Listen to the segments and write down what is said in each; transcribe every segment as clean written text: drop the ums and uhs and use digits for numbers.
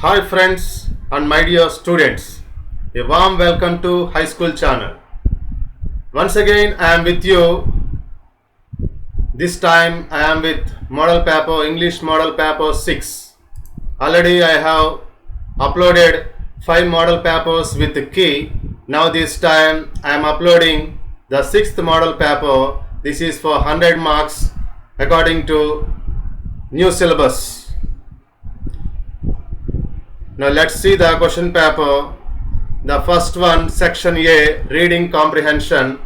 Hi friends and my dear students, a warm welcome to High School channel. Once again I am with you. This time I am with model paper, English model paper 6. Already I have uploaded 5 model papers with the key. Now this time I am uploading the 6th model paper. This is for 100 marks according to new syllabus. Now let's see the question paper. The first one, section A, reading comprehension.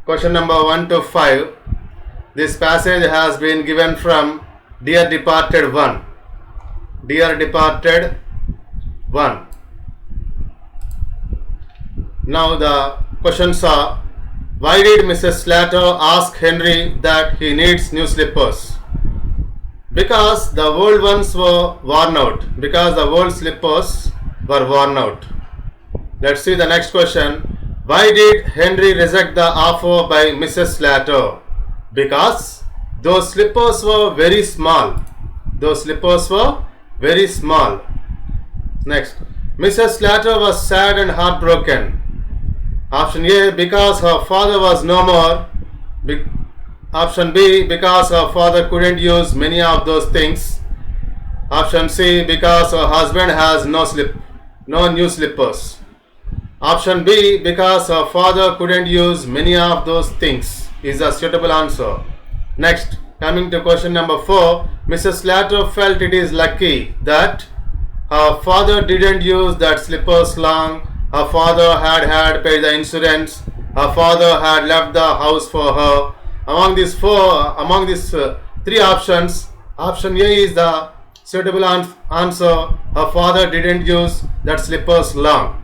Question number 1 to 5. This passage has been given from Dear Departed 1. Dear Departed 1. Now the questions are: why did Mrs. Slater ask Henry that he needs new slippers? Because the old ones were worn out. Because the old slippers were worn out. Let's see the next question. Why did Henry reject the offer by Mrs. Slater? Because those slippers were very small. Those slippers were very small. Next. Mrs. Slater was sad and heartbroken. Option A, because her father was no more. Option B, because her father couldn't use many of those things. Option C, because her husband has no new slippers. Option B, because her father couldn't use many of those things is a suitable answer. Next, coming to question number 4, Mrs. Slater felt it is lucky that her father didn't use that slippers long. Her father had paid the insurance. Her father had left the house for her. Among these three options, option A is the suitable answer. Her father didn't use that slippers long.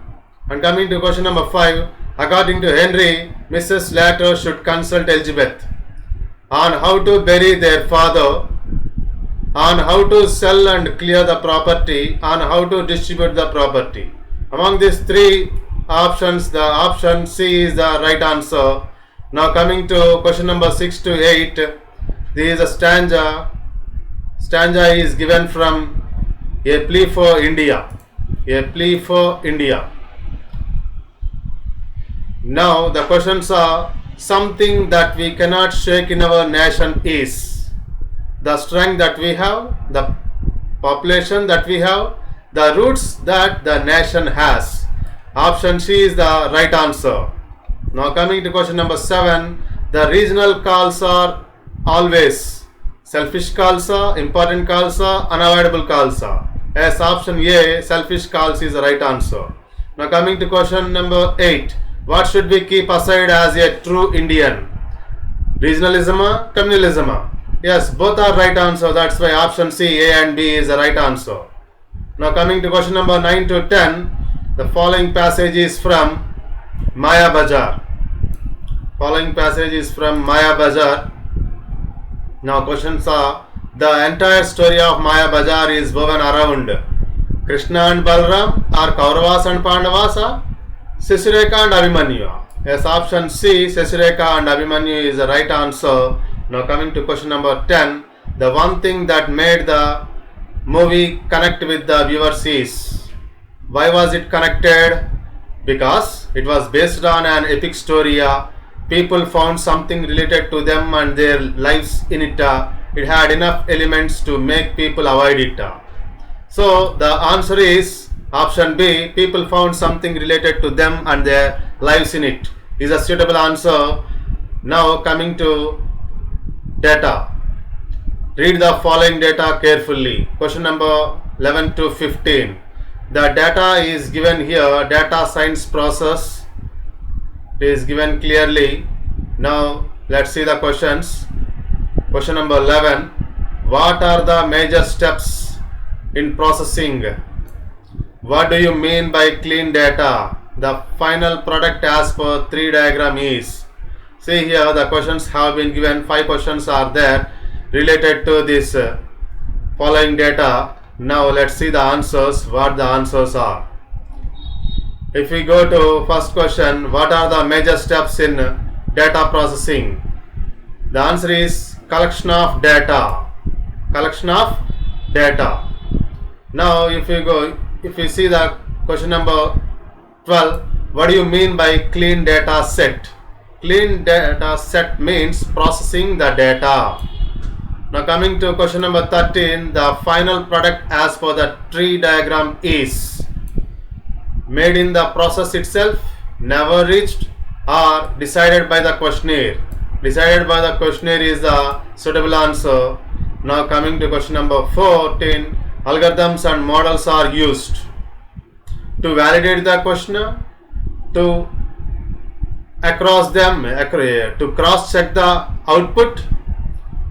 And coming to question number 5, according to Henry, Mrs. Slater should consult Elizabeth on how to bury their father, on how to sell and clear the property, on how to distribute the property. Among these three options, the option C is the right answer. Now coming to question number 6 to 8, this is a stanza. Stanza is given from A Plea for India. A Plea for India. Now the questions are: something that we cannot shake in our nation is the strength that we have, the population that we have, the roots that the nation has. Option C is the right answer. Now coming to question number 7, the regional calls are always selfish calls, important calls, unavoidable calls. As option A, selfish calls is the right answer. Now coming to question number 8, what should we keep aside as a true Indian? Regionalism, communalism? Yes, both are right answer. That's why option C, A and B is the right answer. Now coming to question number 9 to 10, the following passage is from Maya Bazaar. Following passage is from Maya Bazaar. Now questions are: the entire story of Maya Bazaar is woven around Krishna and Balram, or Kauravas and Pandavas, Sisireka and Abhimanyu. Yes, option C, Sisireka and Abhimanyu is the right answer. Now coming to question number 10, the one thing that made the movie connect with the viewers is. Why was it connected? Because it was based on an epic story. People found something related to them and their lives in it. It had enough elements to make people avoid it. So the answer is option B, people found something related to them and their lives in it is a suitable answer. Now coming to data. Read the following data carefully. Question number 11 to 15. The data is given here. Data science process is given clearly. Now let's see the questions. Question number 11. What are the major steps in processing? What do you mean by clean data? The final product as per 3 diagram is. See here, the questions have been given. 5 questions are there related to this following data. Now let's see the answers, what the answers are. If we go to first question, what are the major steps in data processing? The answer is collection of data. Collection of data. Now if you see the question number 12, what do you mean by clean data set? Clean data set means processing the data. Now coming to question number 13, the final product as per the tree diagram is made in the process itself, never reached, or decided by the questionnaire. Decided by the questionnaire is the suitable answer. Now coming to question number 14, algorithms and models are used to validate the questionnaire, to to cross check the output,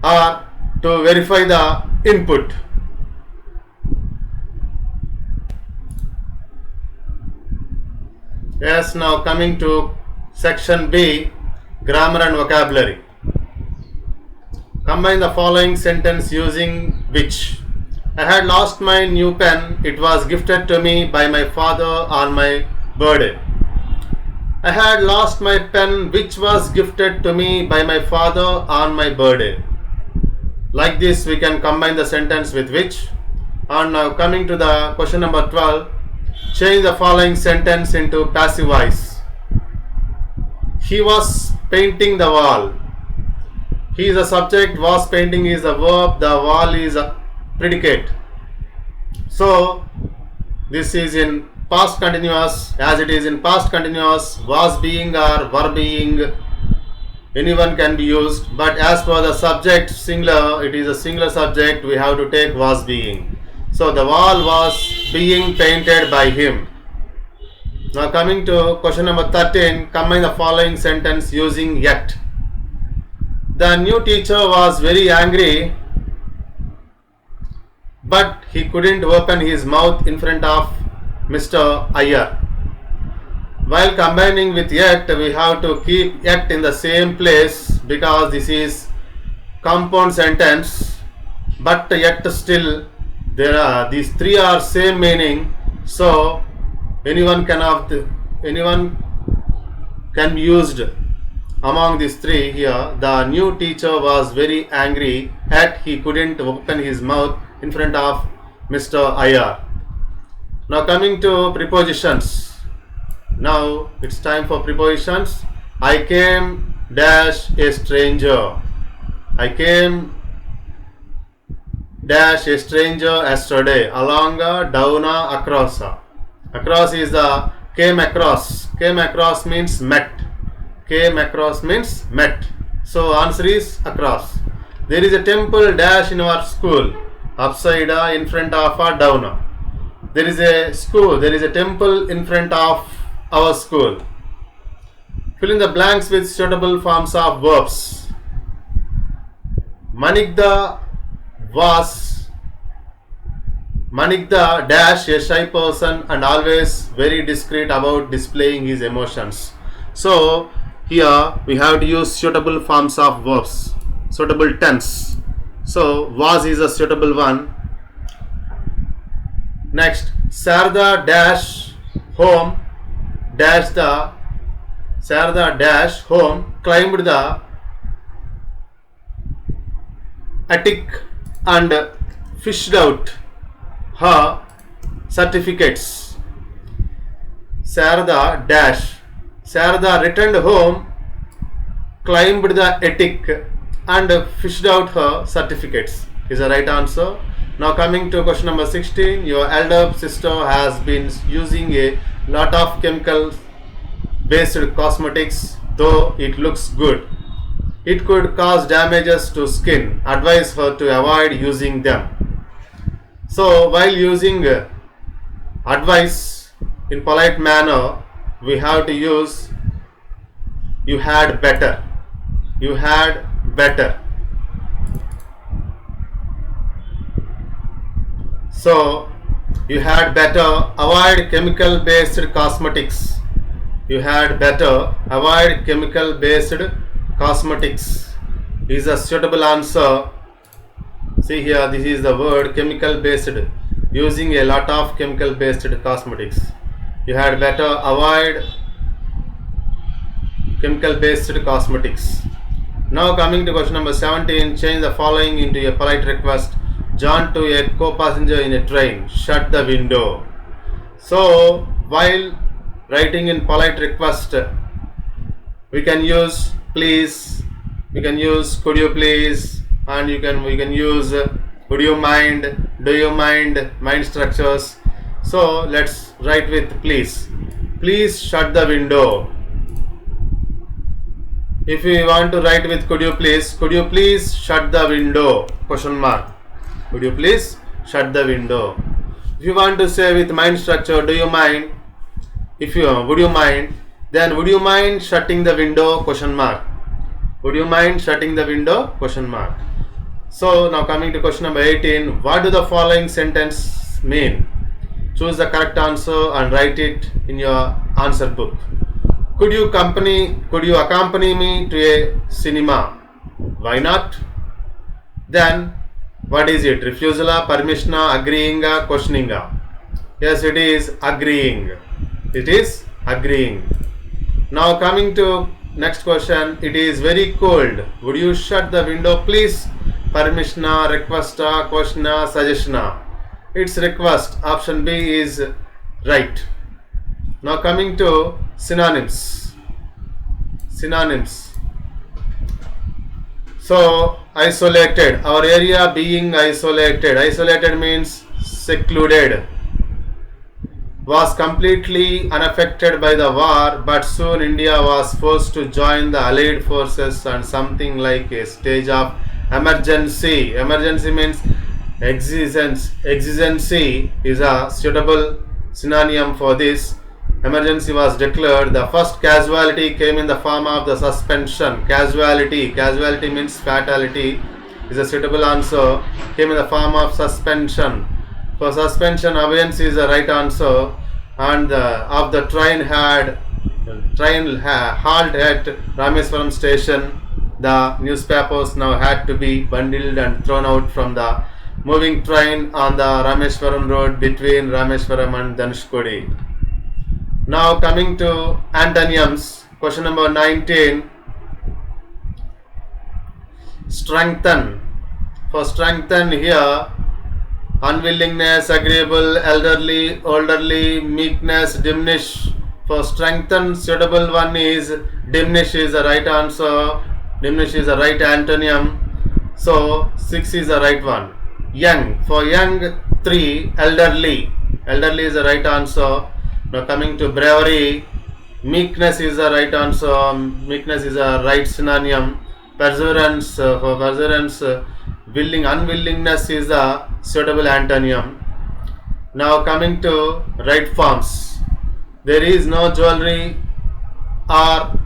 or to verify the input. Yes, now coming to section B, grammar and vocabulary. Combine the following sentence using which. I had lost my new pen. It was gifted to me by my father on my birthday. I had lost my pen which was gifted to me by my father on my birthday. Like this we can combine the sentence with which. And now coming to the question number 12, change the following sentence into passive voice. He was painting the wall. He is a subject, was painting is a verb, the wall is a predicate. So this is in past continuous. As it is in past continuous, was being or were being, anyone can be used, but as per the subject singular, it is a singular subject, we have to take was being. So the wall was being painted by him. Now coming to question number 13, combine the following sentence using yet. The new teacher was very angry, but he couldn't open his mouth in front of Mr. Iyer. While combining with yet, we have to keep yet in the same place because this is compound sentence, but yet still there are these three are same meaning, so anyone can be used among these three here. The new teacher was very angry at he couldn't open his mouth in front of Mr. Iyer. Now coming to prepositions. Now it's time for prepositions. I came dash a stranger. I came dash a stranger yesterday. Along, down, across. Across is the came across. Came across means met. Came across means met. So answer is across. There is a temple dash in our school. Upside, in front of, down. There is a school. There is a temple in front of our school. Fill in the blanks with suitable forms of verbs. Manikda dash a shy person and always very discreet about displaying his emotions. So here we have to use suitable forms of verbs, suitable tense. So was is a suitable one. Next, Sarada dash home dash the Sarada dash home climbed the attic and fished out her certificates. Sarada returned home, climbed the attic and fished out her certificates is the right answer. Now coming to question number 16, your elder sister has been using a lot of chemical based cosmetics, though it looks good. It could cause damages to skin. Advise her to avoid using them. So while using advice in polite manner, we have to use you had better. You had better. So you had better avoid chemical based cosmetics. You had better avoid chemical based cosmetics is a suitable answer. See here, this is the word chemical based, using a lot of chemical based cosmetics. You had better avoid chemical based cosmetics. Now coming to question number 17, change the following into a polite request. John to a co-passenger in a train. Shut the window. So while writing in polite request, we can use please, we can use could you please, and we can use would you mind, do you mind structures. So let's write with please. Please shut the window. If we want to write with could you please shut the window? Question mark. Could you please shut the window? If you want to say with mind structure, do you mind? If you would you mind, then would you mind shutting the window? Question mark. Would you mind shutting the window? Question mark. So now coming to question number 18. What do the following sentence mean? Choose the correct answer and write it in your answer book. Could you accompany me to a cinema? Why not? Then what is it? Refusal, permission, agreeing, questioning? Yes, it is agreeing. It is agreeing. Now coming to next question. It is very cold. Would you shut the window please? Permission, request, question, suggestion. It's request. Option B is right. Now coming to synonyms. Synonyms. So isolated. Our area being isolated. Isolated means secluded. Was completely unaffected by the war, but soon India was forced to join the Allied forces and something like a stage of emergency. Emergency means exigency is a suitable synonym for this. Emergency was declared. The first casualty came in the form of the suspension. Casualty means fatality is a suitable answer. Came in the form of suspension. For suspension, abeyance is the right answer. And of the train halt at Rameswaram station. The newspapers now had to be bundled and thrown out from the moving train on the Rameswaram road between Rameswaram and Dhanushkodi. Now coming to antonyms. Question number 19. Strengthen. For strengthen here, unwillingness, agreeable, elderly, meekness, diminish. For strengthen, suitable one is diminish is the right answer. Diminish is the right antonym. So 6 is the right one. Young. For young, 3. Elderly. Elderly is the right answer. Now coming to bravery, meekness is the right answer. Meekness is a right synonym. Perseverance. For perseverance, unwillingness is the suitable antonym. Now coming to right forms. There is no jewelry or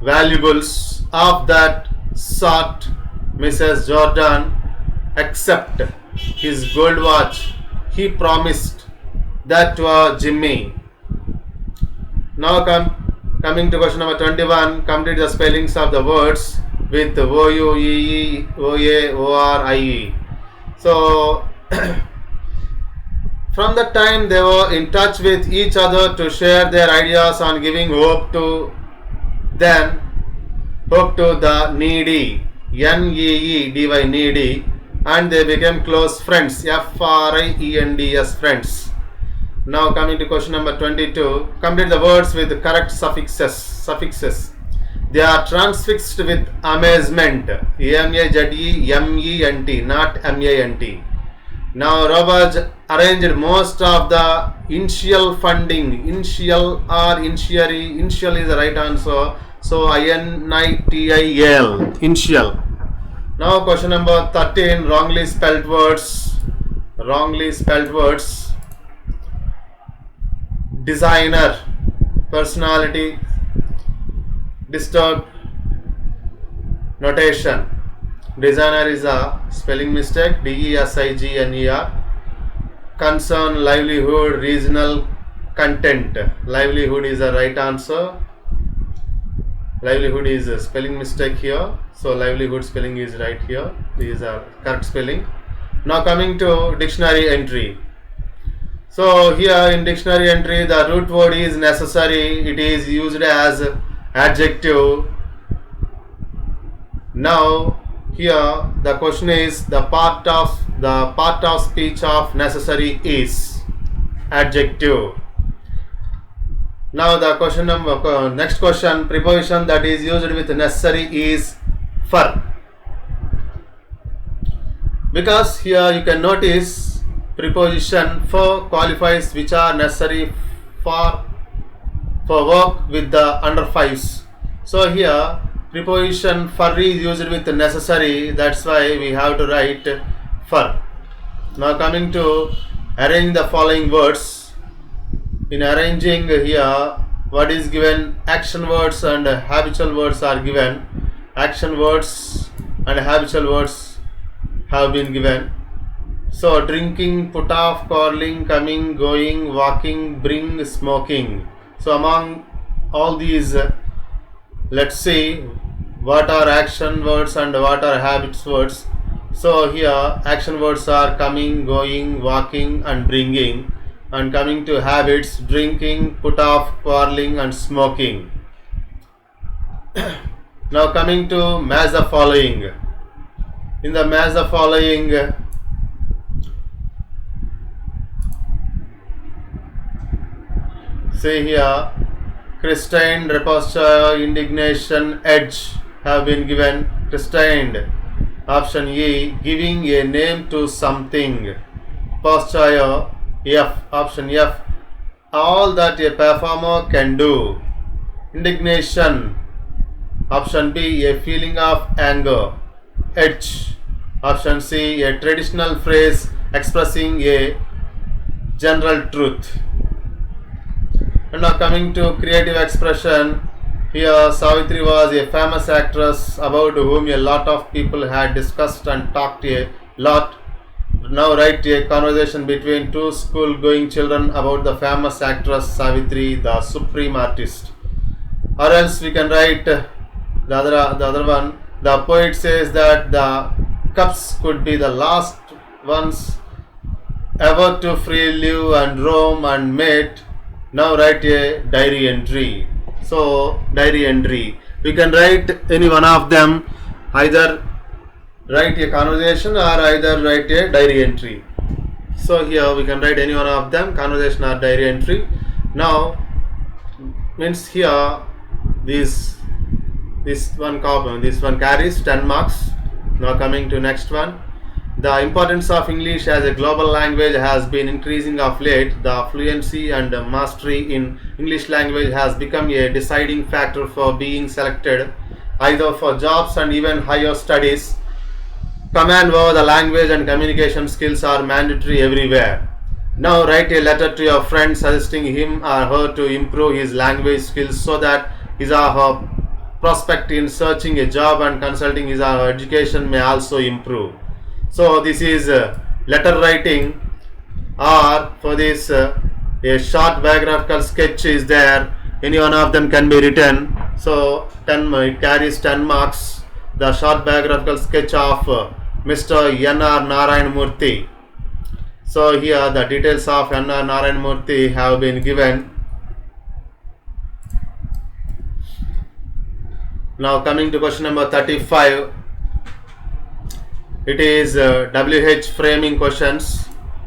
valuables of that sort, Mrs. Jordan, except his gold watch. He promised that to Jimmy. Now coming to question number 21. Complete the spellings of the words with O-U-E-E, O-A, O-R-I-E. So from the time they were in touch with each other to share their ideas on giving hope to the needy, N-E-E-D-Y, needy, and they became close friends, F-R-I-E-N-D-S, friends. Now coming to question number 22. Complete the words with the correct suffixes. They are transfixed with amazement, A-M-A-Z-E-M-E-N-T, not M-A-N-T. Now Ravaj arranged most of the initial funding. Initial or initiary. Initial is the right answer. So I-N-I-T-I-L. Initial. Now question number 13. Wrongly spelled words. Designer. Personality. Disturbed. Notation. Designer is a spelling mistake. D-E-S-I-G-N-E-R. Concern, livelihood, regional content. Livelihood is the right answer. Livelihood is a spelling mistake here. So livelihood spelling is right here. This is a correct spelling. Now coming to dictionary entry. So here in dictionary entry, the root word is necessary. It is used as adjective. Now here the question is the part of the part of speech of necessary is adjective. Now the question number next question, preposition that is used with necessary is for. Because here you can notice preposition for qualifies which are necessary for work with the under fives. So here preposition for is used with necessary, that's why we have to write for. Now coming to arrange the following words. In arranging here, what is given? Action words and habitual words are given. Action words and habitual words have been given. So drinking, put off, quarreling, coming, going, walking, bring, smoking. So among all these, let's see what are action words and what are habits words. So here action words are coming, going, walking and bringing. And coming to habits, drinking, put off, quarreling and smoking. Now coming to match the following. In the match the following, see here, Christine, repository, indignation, edge have been given. Christine. Option E, giving a name to something. Repository, F. Option F, all that a performer can do. Indignation. Option B, a feeling of anger. Edge. Option C, a traditional phrase expressing a general truth. And now coming to creative expression, here Savitri was a famous actress about whom a lot of people had discussed and talked a lot. Now write a conversation between two school-going children about the famous actress Savitri, the supreme artist. Or else we can write the other one. The poet says that the cups could be the last ones ever to free live and roam and mate. Now write a diary entry. So diary entry, we can write any one of them, either write a conversation or either write a diary entry. So here we can write any one of them, conversation or diary entry. Now means here this one carries 10 marks. Now coming to next one. The importance of English as a global language has been increasing of late. The fluency and mastery in English language has become a deciding factor for being selected either for jobs and even higher studies. Command over the language and communication skills are mandatory everywhere. Now write a letter to your friend suggesting him or her to improve his language skills so that his or her prospect in searching a job and consulting his or her education may also improve. So this is letter writing, or for this a short biographical sketch is there. Any one of them can be written. So it carries 10 marks. The short biographical sketch of Mr. N.R. Narayan Murthy. So here the details of N.R. Narayan Murthy have been given. Now coming to question number 35. It is WH framing questions.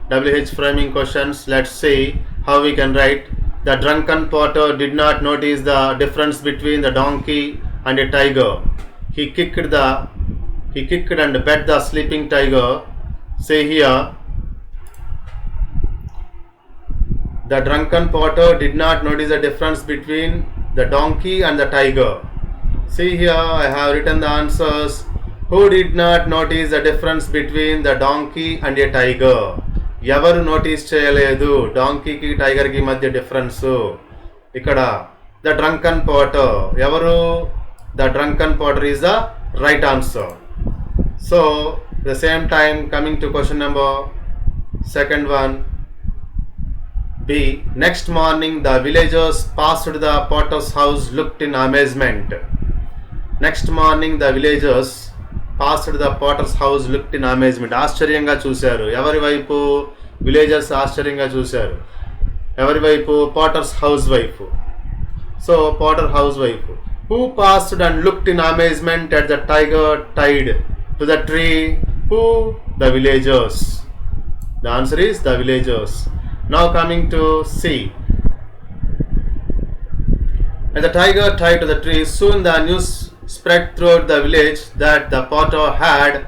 WH framing questions. Let's see how we can write. The drunken porter did not notice the difference between the donkey and a tiger. He kicked and bet the sleeping tiger. Say here, the drunken porter did not notice the difference between the donkey and the tiger. See here, I have written the answers. Who did not notice the difference between the donkey and a tiger? ఎవరు notice చేయలేదు డాంకీకి టైగర్కి మధ్య difference. ఇక్కడ the drunken Potter, ఎవరు? The drunken Potter is the right answer. So the same time coming to question number second one B. Next morning the villagers passed the potter's house, looked in amazement. Next morning the villagers passed the potter's house, looked in amazement. ఆశ్చర్యంగా చూశారు. ఎవరి వైపు? Villagers ఆశ్చర్యంగా చూశారు. ఎవరి వైపు? Potter's house wife. So Potter house wife. Who passed and looked in amazement at the tiger tied to the tree? Who? The villagers. The answer is the villagers. Now coming to C. And the tiger tied to the tree. Soon the news spread throughout the village that the potter had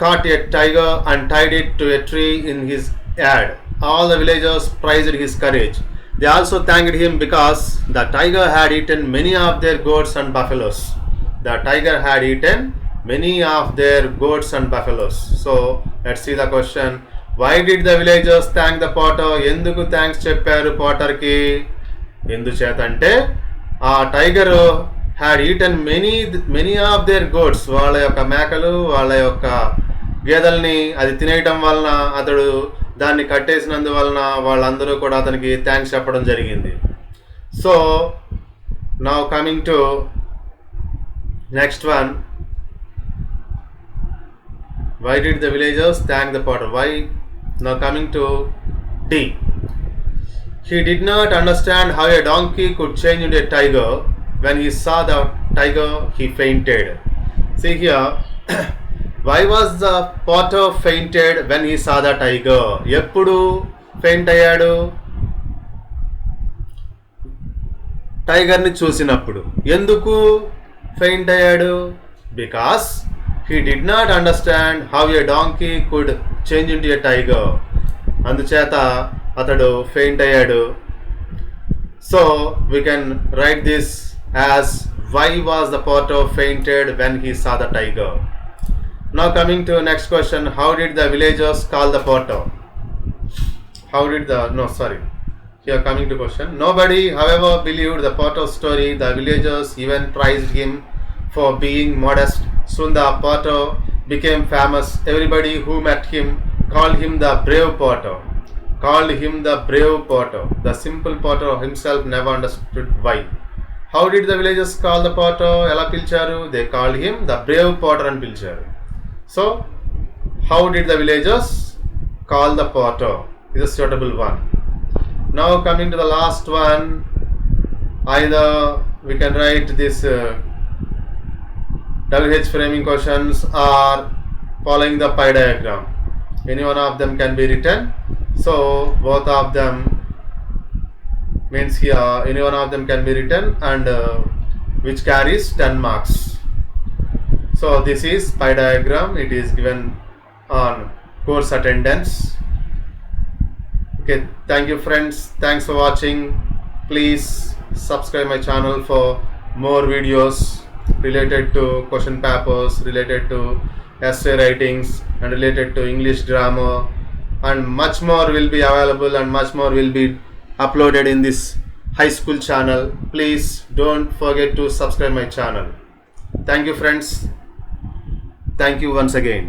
caught a tiger and tied it to a tree in his yard. All the villagers praised his courage. They also thanked him because the tiger had eaten many of their goats and buffaloes. The tiger had eaten many of their goats and buffaloes. So let's see the question. Why did the villagers thank the potter? ఎందుకు thanks చెప్పారు పోటర్కి? ఎందుచేతంటే ఆ tiger had eaten many of their goats, వాళ్ళ యొక్క మేకలు వాళ్ళ యొక్క గేదెల్ని అది తినేయటం వలన అతడు దాన్ని కట్టేసినందువలన వాళ్ళందరూ కూడా అతనికి థ్యాంక్స్ చెప్పడం జరిగింది. So now coming to next one. Why did the villagers thank the potter? Why? Now coming to D. He did not understand how a donkey could change into a tiger. When he saw the tiger, he fainted. See here, why was the potter fainted when he saw the tiger? ఎప్పుడు faint అయ్యాడు? టైగర్ని చూసినప్పుడు. ఎందుకు faint అయ్యాడు? Because he did not understand how a donkey could change into a tiger. అందుచేత అతడు faint అయ్యాడు. So we can write this as why was the potter fainted when he saw the tiger. Now coming to next question. How did the villagers call the potter? Here coming to question. Nobody however believed the potter's story. The villagers even praised him for being modest. Soon the potter became famous. Everybody who met him called him the brave potter. The simple potter himself never understood why. How did the villagers call the potter? Ela pilcharu? They called him the brave potter and pilcharu. So how did the villagers call the potter? Is a suitable one. Now coming to the last one. Either we can write this WH framing questions or following the pie diagram. Any one of them can be written. So both of them means here any one of them can be written and which carries 10 marks. So this is pie diagram. It is given on course attendance. Okay, thank you friends. Thanks for watching. Please subscribe my channel for more videos related to question papers, related to essay writings and related to English grammar, and much more will be available and much more will be uploaded in this high school channel. Please don't forget to subscribe my channel. Thank you friends. Thank you once again.